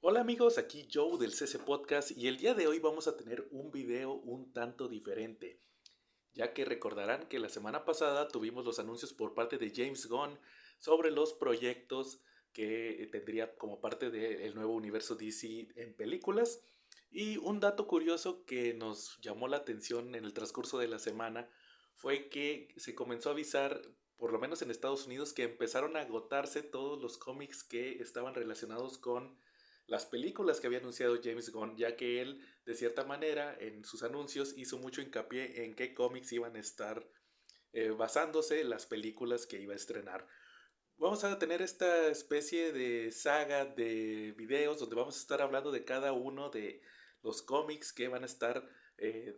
Hola amigos, aquí Joe del CC Podcast y el día de hoy vamos a tener un video un tanto diferente, ya que recordarán que la semana pasada tuvimos los anuncios por parte de James Gunn sobre los proyectos que tendría como parte del nuevo universo DC en películas. Y un dato curioso que nos llamó la atención en el transcurso de la semana fue que se comenzó a avisar, por lo menos en Estados Unidos, que empezaron a agotarse todos los cómics que estaban relacionados con las películas que había anunciado James Gunn, ya que él, de cierta manera, en sus anuncios hizo mucho hincapié en qué cómics iban a estar basándose las películas que iba a estrenar. Vamos a tener esta especie de saga de videos donde vamos a estar hablando de cada uno de los cómics que van a estar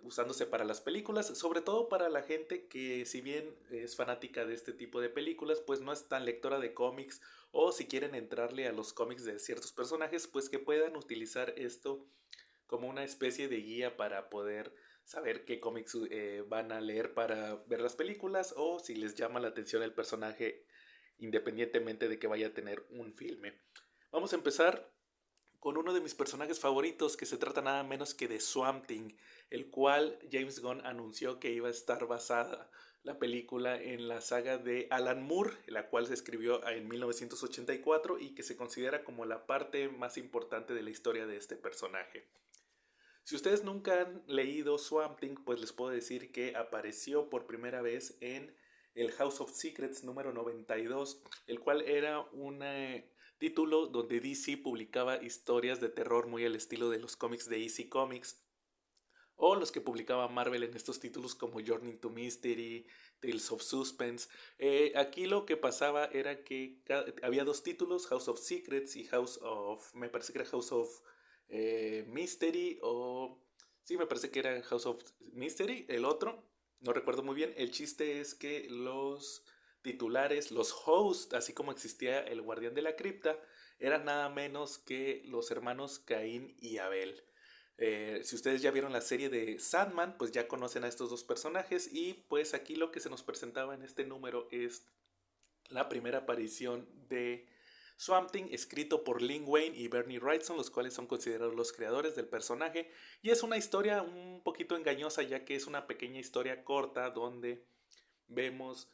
usándose para las películas, sobre todo para la gente que, si bien es fanática de este tipo de películas, pues no es tan lectora de cómics, o si quieren entrarle a los cómics de ciertos personajes, pues que puedan utilizar esto como una especie de guía para poder saber qué cómics van a leer para ver las películas, o si les llama la atención el personaje independientemente de que vaya a tener un filme. Vamos a empezar con uno de mis personajes favoritos, que se trata nada menos que de Swamp Thing, el cual James Gunn anunció que iba a estar basada la película en la saga de Alan Moore, la cual se escribió en 1984 y que se considera como la parte más importante de la historia de este personaje. Si ustedes nunca han leído Swamp Thing, pues les puedo decir que apareció por primera vez en el House of Secrets número 92, el cual era un título donde DC publicaba historias de terror muy al estilo de los cómics de EC Comics, o los que publicaba Marvel en estos títulos como Journey to Mystery, Tales of Suspense. Aquí lo que pasaba era que había dos títulos, House of Secrets y House of, me parece que era House of Mystery, o sí, me parece que era House of Mystery, el otro, no recuerdo muy bien. El chiste es que los titulares, los hosts, así como existía el Guardián de la Cripta, eran nada menos que los hermanos Caín y Abel. Si ustedes ya vieron la serie de Sandman, pues ya conocen a estos dos personajes, y pues aquí lo que se nos presentaba en este número es la primera aparición de Swamp Thing, escrito por Lin Wayne y Bernie Wrightson, los cuales son considerados los creadores del personaje, y es una historia un poquito engañosa, ya que es una pequeña historia corta donde vemos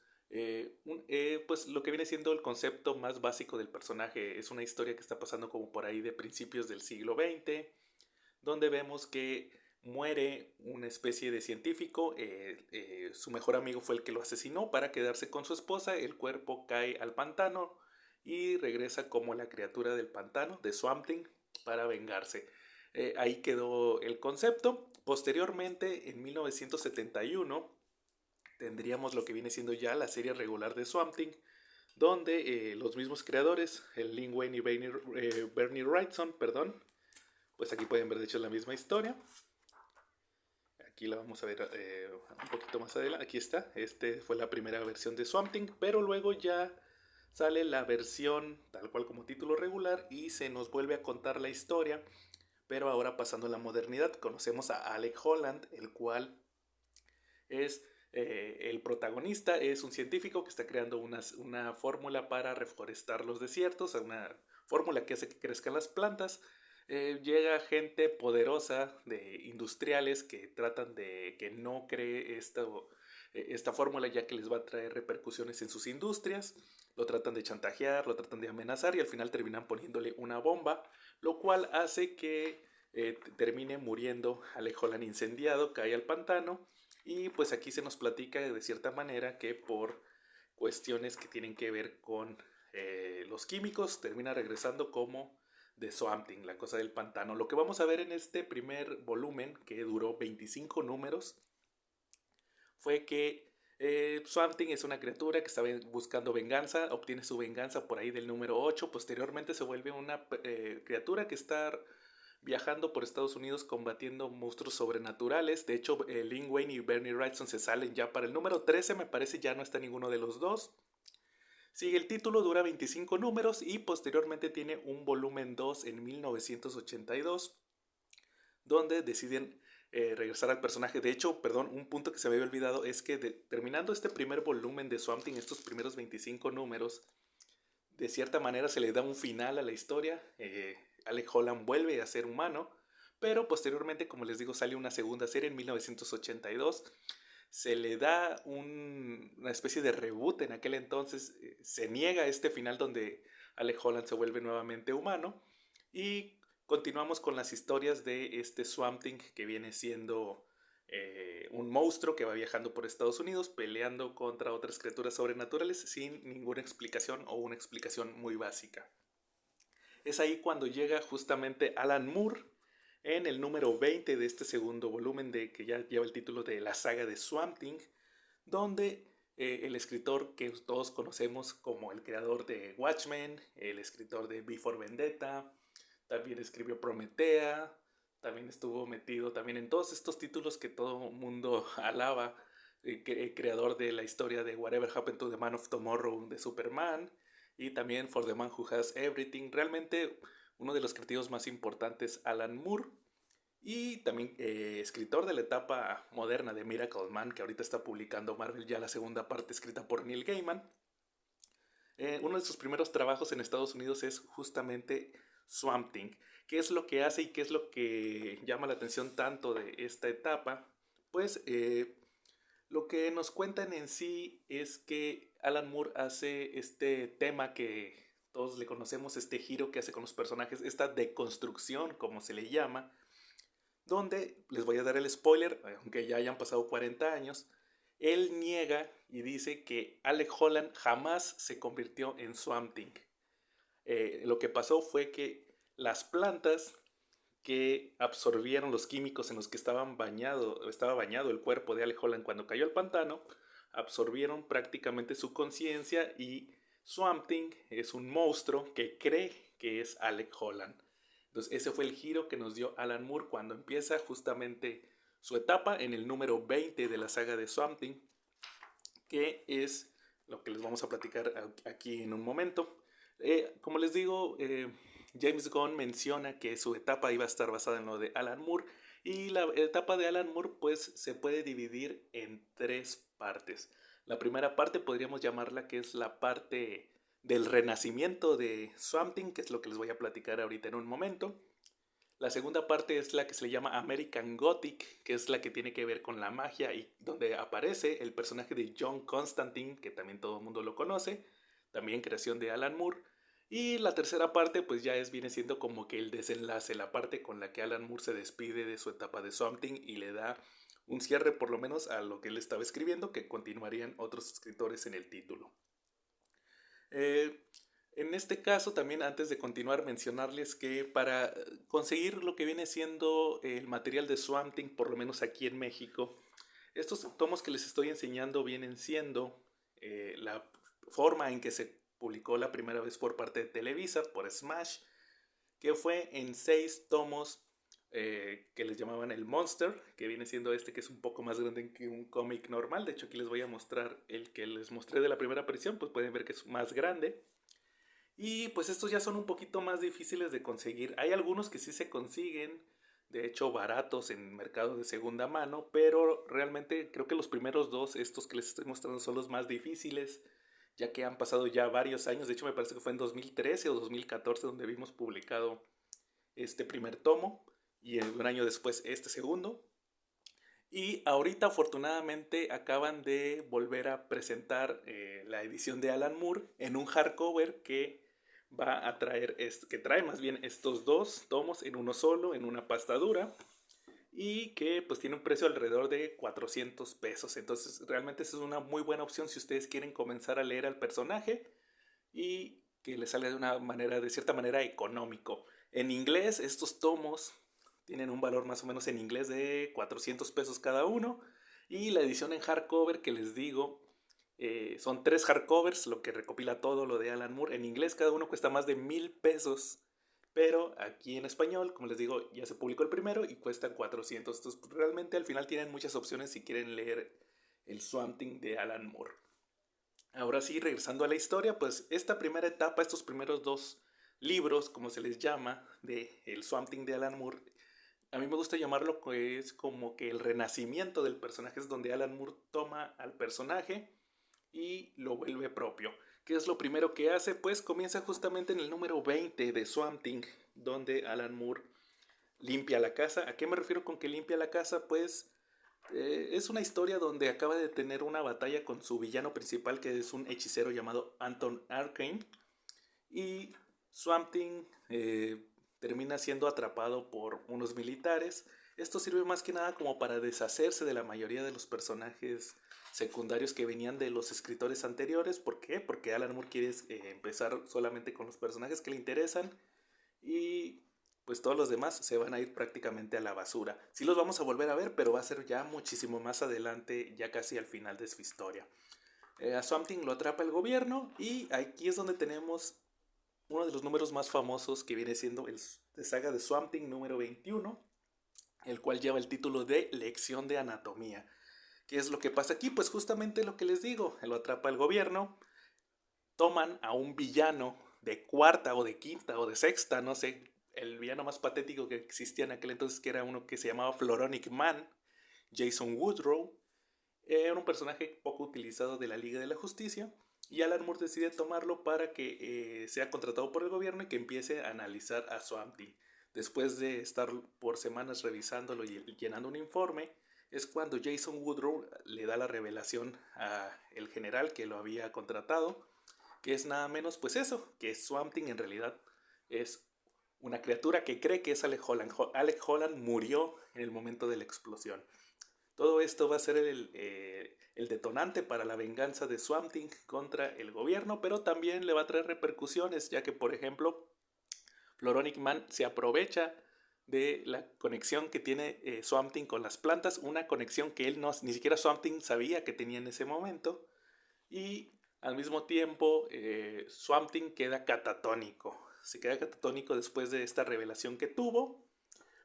pues lo que viene siendo el concepto más básico del personaje. Es una historia que está pasando como por ahí de principios del siglo XX, donde vemos que muere una especie de científico. Su mejor amigo fue el que lo asesinó para quedarse con su esposa. El cuerpo cae al pantano y regresa como la criatura del pantano, de Swamp Thing, para vengarse. Ahí quedó el concepto. Posteriormente, en 1971, tendríamos lo que viene siendo ya la serie regular de Swamp Thing, donde los mismos creadores, el Lin Wayne y Bernie Wrightson, perdón, pues aquí pueden ver de hecho la misma historia. Aquí la vamos a ver un poquito más adelante. Aquí está. Este fue la primera versión de Swamp Thing, pero luego ya sale la versión tal cual como título regular y se nos vuelve a contar la historia, pero ahora pasando a la modernidad. Conocemos a Alec Holland, el cual es el protagonista. Es un científico que está creando una fórmula para reforestar los desiertos, una fórmula que hace que crezcan las plantas. Llega gente poderosa de industriales que tratan de que no cree esta fórmula, ya que les va a traer repercusiones en sus industrias. Lo tratan de chantajear, lo tratan de amenazar, y al final terminan poniéndole una bomba, lo cual hace que termine muriendo Alec Holland incendiado, cae al pantano. Y pues aquí se nos platica de cierta manera que por cuestiones que tienen que ver con los químicos termina regresando como de Swamp Thing, la cosa del pantano. Lo que vamos a ver en este primer volumen, que duró 25 números, fue que Swamp Thing es una criatura que está buscando venganza, obtiene su venganza por ahí del número 8. Posteriormente se vuelve una criatura que está viajando por Estados Unidos combatiendo monstruos sobrenaturales. De hecho, Lin Wayne y Bernie Wrightson se salen ya para el número 13, me parece, ya no está ninguno de los dos. Sigue el título, dura 25 números y posteriormente tiene un volumen 2 en 1982, donde deciden regresar al personaje. De hecho, perdón, un punto que se me había olvidado es que terminando este primer volumen de Swamp Thing, estos primeros 25 números, de cierta manera se le da un final a la historia. Alec Holland vuelve a ser humano, pero posteriormente, como les digo, sale una segunda serie en 1982. Se le da una especie de reboot en aquel entonces. Se niega este final donde Alec Holland se vuelve nuevamente humano. Y continuamos con las historias de este Swamp Thing, que viene siendo un monstruo que va viajando por Estados Unidos peleando contra otras criaturas sobrenaturales sin ninguna explicación o una explicación muy básica. Es ahí cuando llega justamente Alan Moore en el número 20 de este segundo volumen que ya lleva el título de la saga de Swamp Thing, donde el escritor que todos conocemos como el creador de Watchmen, el escritor de V for Vendetta, también escribió Prometea, también estuvo metido también en todos estos títulos que todo el mundo alaba, creador de la historia de Whatever Happened to the Man of Tomorrow de Superman, y también For the Man Who Has Everything. Realmente uno de los creativos más importantes, Alan Moore, y también escritor de la etapa moderna de Miracle Man, que ahorita está publicando Marvel ya la segunda parte escrita por Neil Gaiman. Uno de sus primeros trabajos en Estados Unidos es justamente Swamp Thing. ¿Qué es lo que hace y qué es lo que llama la atención tanto de esta etapa? Pues lo que nos cuentan en sí es que Alan Moore hace este tema que todos le conocemos, este giro que hace con los personajes, esta deconstrucción, como se le llama, donde, les voy a dar el spoiler, aunque ya hayan pasado 40 años, él niega y dice que Alec Holland jamás se convirtió en Swamp Thing. Lo que pasó fue que las plantas que absorbieron los químicos en los que estaba bañado el cuerpo de Alec Holland cuando cayó al pantano, absorbieron prácticamente su conciencia y Swamp Thing es un monstruo que cree que es Alec Holland. Entonces ese fue el giro que nos dio Alan Moore cuando empieza justamente su etapa en el número 20 de la saga de Swamp Thing, que es lo que les vamos a platicar aquí en un momento. Como les digo, James Gunn menciona que su etapa iba a estar basada en lo de Alan Moore, y la etapa de Alan Moore pues se puede dividir en tres partes. La primera parte podríamos llamarla que es la parte del renacimiento de Swamp Thing, que es lo que les voy a platicar ahorita en un momento. La segunda parte es la que se le llama American Gothic, que es la que tiene que ver con la magia y donde aparece el personaje de John Constantine, que también todo el mundo lo conoce, también creación de Alan Moore. Y la tercera parte pues ya viene siendo como que el desenlace, la parte con la que Alan Moore se despide de su etapa de Swamp Thing y le da un cierre por lo menos a lo que él estaba escribiendo, que continuarían otros escritores en el título. En este caso también, antes de continuar, mencionarles que para conseguir lo que viene siendo el material de Swamp Thing, por lo menos aquí en México, estos tomos que les estoy enseñando vienen siendo la forma en que se publicó la primera vez por parte de Televisa, por Smash, que fue en 6 tomos que les llamaban el Monster, que viene siendo que es un poco más grande que un cómic normal. De hecho, aquí les voy a mostrar el que les mostré de la primera aparición, pues pueden ver que es más grande. Y pues estos ya son un poquito más difíciles de conseguir. Hay algunos que sí se consiguen, de hecho baratos en mercado de segunda mano, pero realmente creo que los primeros dos, estos que les estoy mostrando, son los más difíciles, ya que han pasado ya varios años. De hecho me parece que fue en 2013 o 2014 donde vimos publicado este primer tomo, y un año después este segundo. Y ahorita afortunadamente acaban de volver a presentar la edición de Alan Moore en un hardcover que va a traer, que trae más bien estos dos tomos en uno solo, en una pasta dura, y que pues tiene un precio alrededor de 400 pesos. Entonces realmente esa es una muy buena opción si ustedes quieren comenzar a leer al personaje y que les sale de una manera, de cierta manera, económico. En inglés estos tomos tienen un valor más o menos en inglés de 400 pesos cada uno, y la edición en hardcover que les digo, son 3 hardcovers, lo que recopila todo lo de Alan Moore. En inglés cada uno cuesta más de 1000 pesos, pero aquí en español, como les digo, ya se publicó el primero y cuestan 400. Entonces realmente al final tienen muchas opciones si quieren leer el Swamp Thing de Alan Moore. Ahora sí, regresando a la historia, pues esta primera etapa, estos primeros 2 libros, como se les llama, de el Swamp Thing de Alan Moore, a mí me gusta llamarlo que es como que el renacimiento del personaje. Es donde Alan Moore toma al personaje y lo vuelve propio. ¿Qué es lo primero que hace? Pues comienza justamente en el número 20 de Swamp Thing, donde Alan Moore limpia la casa. ¿A qué me refiero con que limpia la casa? Pues es una historia donde acaba de tener una batalla con su villano principal, que es un hechicero llamado Anton Arcane, y Swamp Thing termina siendo atrapado por unos militares. Esto sirve más que nada como para deshacerse de la mayoría de los personajes secundarios que venían de los escritores anteriores. ¿Por qué? Porque Alan Moore quiere empezar solamente con los personajes que le interesan y pues todos los demás se van a ir prácticamente a la basura. Sí los vamos a volver a ver, pero va a ser ya muchísimo más adelante, ya casi al final de su historia. A Swamp Thing lo atrapa el gobierno y aquí es donde tenemos uno de los números más famosos, que viene siendo el de saga de Swamp Thing número 21, el cual lleva el título de Lección de Anatomía. ¿Qué es lo que pasa aquí? Pues justamente lo que les digo, lo atrapa el gobierno, toman a un villano de cuarta o de quinta o de sexta, no sé, el villano más patético que existía en aquel entonces, que era uno que se llamaba Floronic Man, Jason Woodrow. Era un personaje poco utilizado de la Liga de la Justicia, y Alan Moore decide tomarlo para que sea contratado por el gobierno y que empiece a analizar a Swamp Thing. Después de estar por semanas revisándolo y llenando un informe, es cuando Jason Woodrow le da la revelación al general que lo había contratado, que es nada menos pues eso, que Swamp Thing en realidad es una criatura que cree que es Alec Holland. Alec Holland murió en el momento de la explosión. Todo esto va a ser el detonante para la venganza de Swamp Thing contra el gobierno, pero también le va a traer repercusiones, ya que, por ejemplo, Floronic Man se aprovecha de la conexión que tiene Swamp Thing con las plantas, una conexión que él ni siquiera Swamp Thing sabía que tenía en ese momento, y al mismo tiempo Swamp Thing queda catatónico. Se queda catatónico después de esta revelación que tuvo,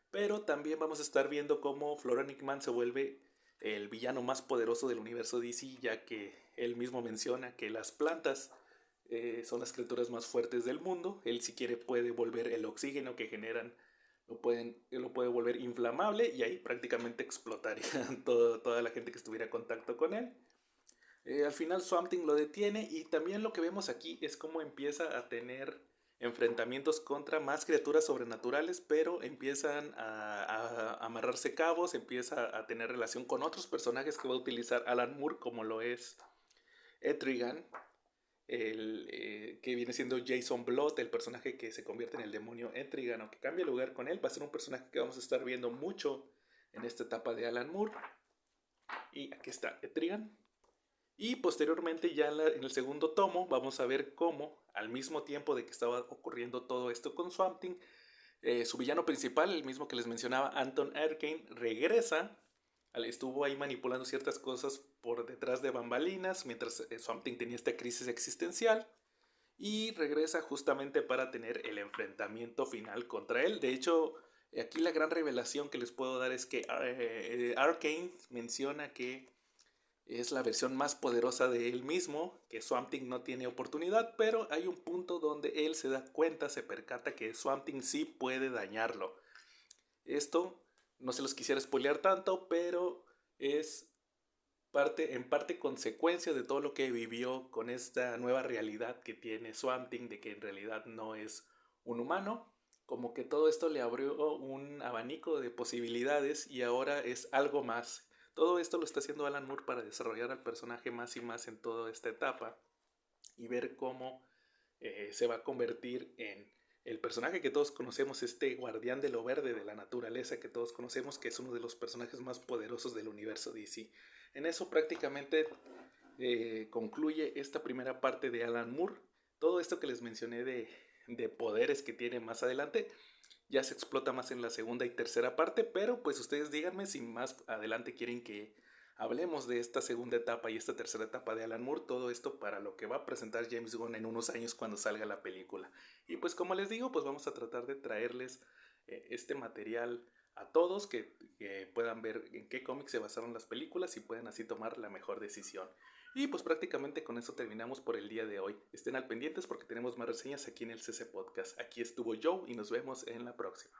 pero también vamos a estar viendo cómo Floronic Man se vuelve el villano más poderoso del universo DC, ya que él mismo menciona que las plantas son las criaturas más fuertes del mundo. Él, si quiere, puede volver el oxígeno que generan, lo puede volver inflamable, y ahí prácticamente explotaría toda la gente que estuviera en contacto con él. Al final Swamp Thing lo detiene, y también lo que vemos aquí es cómo empieza a tener enfrentamientos contra más criaturas sobrenaturales, pero empiezan a amarrarse cabos, empieza a tener relación con otros personajes que va a utilizar Alan Moore, como lo es Etrigan, que viene siendo Jason Blood, el personaje que se convierte en el demonio Etrigan, o que cambia lugar con él. Va a ser un personaje que vamos a estar viendo mucho en esta etapa de Alan Moore. Y aquí está Etrigan. Y posteriormente, ya en el segundo tomo, vamos a ver cómo, al mismo tiempo de que estaba ocurriendo todo esto con Swamp Thing, su villano principal, el mismo que les mencionaba, Anton Arcane, regresa. Estuvo ahí manipulando ciertas cosas por detrás de bambalinas, mientras Swamp Thing tenía esta crisis existencial, y regresa justamente para tener el enfrentamiento final contra él. De hecho, aquí la gran revelación que les puedo dar es que Arcane menciona que es la versión más poderosa de él mismo, que Swamp Thing no tiene oportunidad, pero hay un punto donde él se da cuenta, se percata que Swamp Thing sí puede dañarlo. Esto no se los quisiera spoilear tanto, pero es en parte consecuencia de todo lo que vivió con esta nueva realidad que tiene Swamp Thing, de que en realidad no es un humano. Como que todo esto le abrió un abanico de posibilidades y ahora es algo más. Todo esto lo está haciendo Alan Moore para desarrollar al personaje más y más en toda esta etapa, y ver cómo se va a convertir en el personaje que todos conocemos, este guardián de lo verde, de la naturaleza que todos conocemos, que es uno de los personajes más poderosos del universo DC. En eso prácticamente concluye esta primera parte de Alan Moore. Todo esto que les mencioné de poderes que tiene más adelante ya se explota más en la segunda y tercera parte, pero pues ustedes díganme si más adelante quieren que hablemos de esta segunda etapa y esta tercera etapa de Alan Moore. Todo esto para lo que va a presentar James Gunn en unos años cuando salga la película. Y pues como les digo, pues vamos a tratar de traerles este material a todos, que puedan ver en qué cómics se basaron las películas y puedan así tomar la mejor decisión. Y pues prácticamente con eso terminamos por el día de hoy. Estén al pendientes porque tenemos más reseñas aquí en el CC Podcast. Aquí estuvo Joe y nos vemos en la próxima.